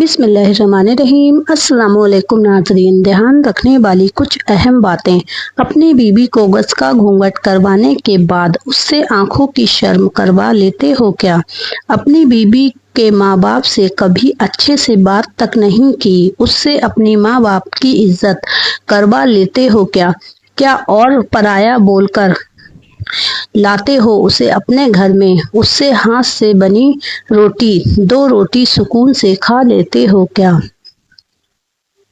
बिस्मिल्लाहिर्रहमानिर्रहीम। अस्सलाम वालेकुम नाज़रीन। ध्यान रखने वाली कुछ अहम बातें। अपनी बीवी को गज का घूंघट करवाने के बाद उससे आंखों की शर्म करवा लेते हो क्या? अपनी बीवी के माँ बाप से कभी अच्छे से बात तक नहीं की, उससे अपनी माँ बाप की इज्जत करवा लेते हो क्या? क्या और पराया बोलकर लाते हो उसे अपने घर में, उससे हाथ से बनी रोटी 2 रोटी सुकून से खा लेते हो क्या?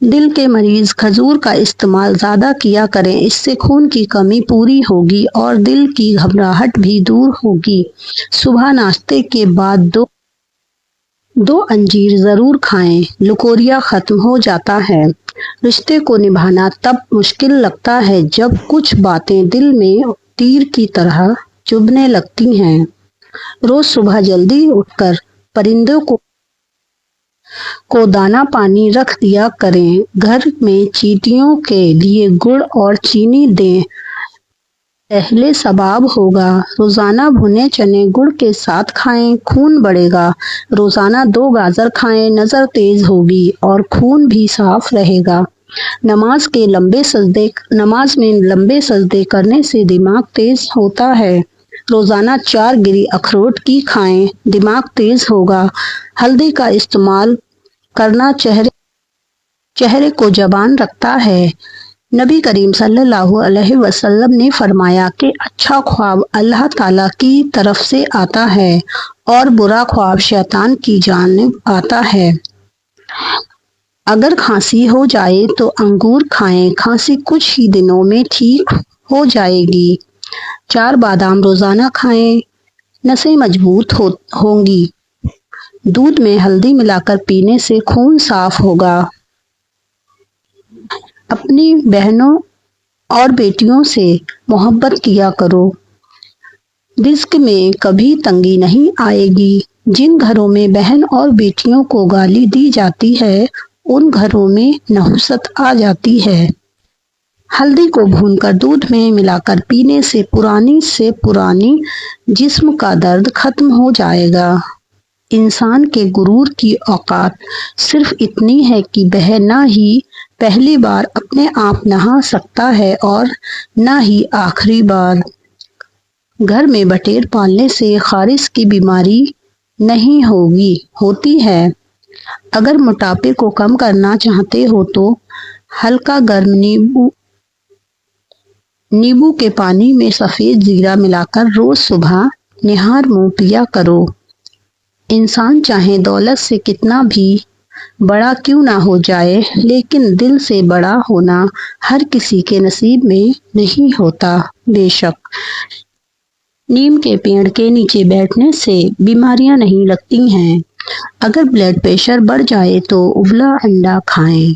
दिल के मरीज खजूर का इस्तेमाल ज्यादा किया करें, इससे खून की कमी पूरी होगी और दिल की घबराहट भी दूर होगी। सुबह नाश्ते के बाद दो अंजीर जरूर खाएं, लुकोरिया खत्म हो जाता है। रिश्ते को निभाना तब मुश्किल लगता है जब कुछ बातें दिल में तीर की तरह चुभने लगती हैं। रोज सुबह जल्दी उठकर परिंदों को दाना पानी रख दिया करें। घर में चींटियों के लिए गुड़ और चीनी दें, पहले सबाब होगा। रोजाना भुने चने गुड़ के साथ खाएं, खून बढ़ेगा। रोजाना 2 गाजर खाएं, नजर तेज होगी और खून भी साफ रहेगा। नमाज में लंबे सजदे करने से दिमाग तेज होता है। रोजाना 4 गिरी अखरोट की खाएं, दिमाग तेज होगा। हल्दी का इस्तेमाल करना चेहरे को जवान रखता है। नबी करीम सल्लल्लाहु अलैहि वसल्लम ने फरमाया कि अच्छा ख्वाब अल्लाह ताला की तरफ से आता है और बुरा ख्वाब शैतान की जानिब आता है। अगर खांसी हो जाए तो अंगूर खाएं, खांसी कुछ ही दिनों में ठीक हो जाएगी। 4 बादाम रोजाना खाएं, नसें मजबूत होंगी। दूध में हल्दी मिलाकर पीने से खून साफ होगा। अपनी बहनों और बेटियों से मोहब्बत किया करो, रिज्क में कभी तंगी नहीं आएगी। जिन घरों में बहन और बेटियों को गाली दी जाती है, उन घरों में नहुसत आ जाती है। हल्दी को भूनकर दूध में मिलाकर पीने से पुरानी जिस्म का दर्द खत्म हो जाएगा। इंसान के गुरूर की औकात सिर्फ इतनी है कि वह ना ही पहली बार अपने आप नहा सकता है और ना ही आखिरी बार। घर में बटेर पालने से खारिश की बीमारी नहीं होती है। अगर मोटापे को कम करना चाहते हो तो हल्का गर्म नींबू के पानी में सफेद जीरा मिलाकर रोज सुबह निहार मुंह पिया करो। इंसान चाहे दौलत से कितना भी बड़ा क्यों ना हो जाए, लेकिन दिल से बड़ा होना हर किसी के नसीब में नहीं होता। बेशक नीम के पेड़ के नीचे बैठने से बीमारियां नहीं लगती हैं। अगर ब्लड प्रेशर बढ़ जाए तो उबला अंडा खाएं।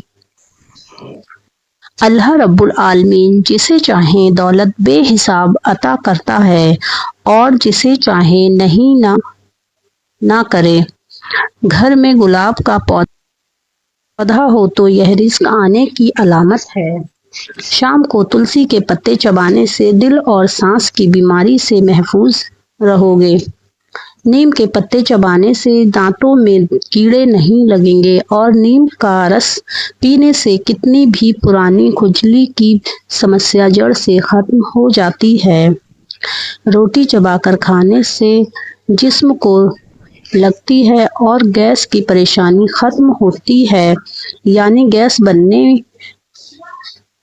अल्लाह रब्बुल आलमीन जिसे चाहे दौलत बेहिसाब अता करता है और जिसे चाहे नहीं ना करे। घर में गुलाब का पौधा हो तो यह रिस्क आने की अलामत है। शाम को तुलसी के पत्ते चबाने से दिल और सांस की बीमारी से महफूज रहोगे। नीम के पत्ते चबाने से दांतों में कीड़े नहीं लगेंगे और नीम का रस पीने से कितनी भी पुरानी खुजली की समस्या जड़ से खत्म हो जाती है। रोटी चबाकर खाने से जिस्म को लगती है और गैस की परेशानी खत्म होती है, यानी गैस बनने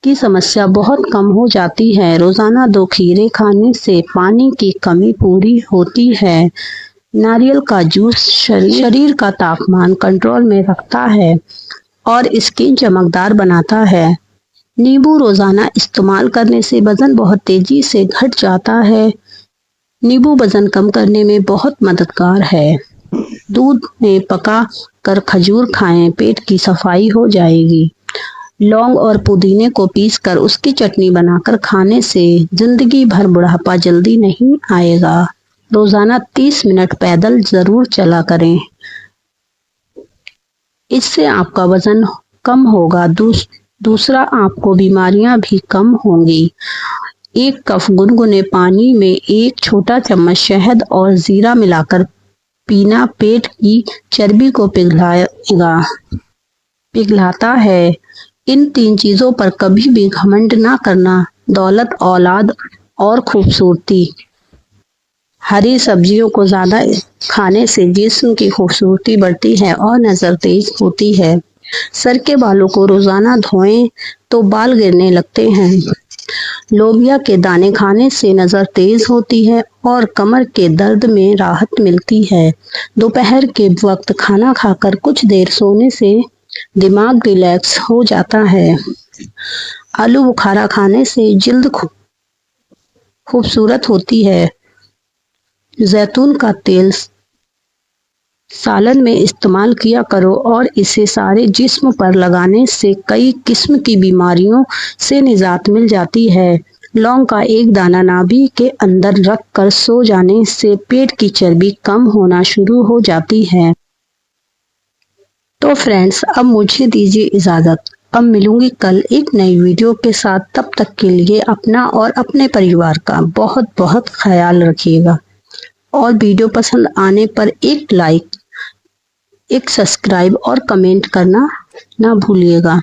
की समस्या बहुत कम हो जाती है। रोजाना 2 खीरे खाने से पानी की कमी पूरी होती है। नारियल का जूस शरीर का तापमान कंट्रोल में रखता है और स्किन चमकदार बनाता है। नींबू रोजाना इस्तेमाल करने से वजन बहुत तेजी से घट जाता है। नींबू वजन कम करने में बहुत मददगार है। दूध में पका कर खजूर खाएं, पेट की सफाई हो जाएगी। लौंग और पुदीने को पीसकर उसकी चटनी बनाकर खाने से जिंदगी भर बुढ़ापा जल्दी नहीं आएगा। रोजाना 30 मिनट पैदल जरूर चला करें, इससे आपका वजन कम होगा। दूसरा आपको बीमारियां भी कम होंगी। 1 कप गुनगुने पानी में 1 छोटा चम्मच शहद और जीरा मिलाकर पीना पेट की चर्बी को पिघलाता है। इन 3 चीजों पर कभी भी घमंड ना करना। दौलत, औलाद और खूबसूरती। हरी सब्जियों को ज्यादा खाने से जिस्म की खूबसूरती बढ़ती है और नजर तेज होती है। सर के बालों को रोजाना धोएं तो बाल गिरने लगते हैं। लोबिया के दाने खाने से नजर तेज होती है और कमर के दर्द में राहत मिलती है। दोपहर के वक्त खाना खाकर कुछ देर सोने से दिमाग रिलैक्स हो जाता है। आलू बुखारा खाने से जिल्द खूबसूरत होती है। जैतून का तेल सालन में इस्तेमाल किया करो और इसे सारे जिस्म पर लगाने से कई किस्म की बीमारियों से निजात मिल जाती है। लौंग का एक दाना नाभि के अंदर रख कर सो जाने से पेट की चर्बी कम होना शुरू हो जाती है। तो फ्रेंड्स, अब मुझे दीजिए इजाजत। अब मिलूंगी कल एक नई वीडियो के साथ। तब तक के लिए अपना और अपने परिवार का बहुत बहुत ख्याल रखिएगा और वीडियो पसंद आने पर एक लाइक, एक सब्सक्राइब और कमेंट करना ना भूलिएगा।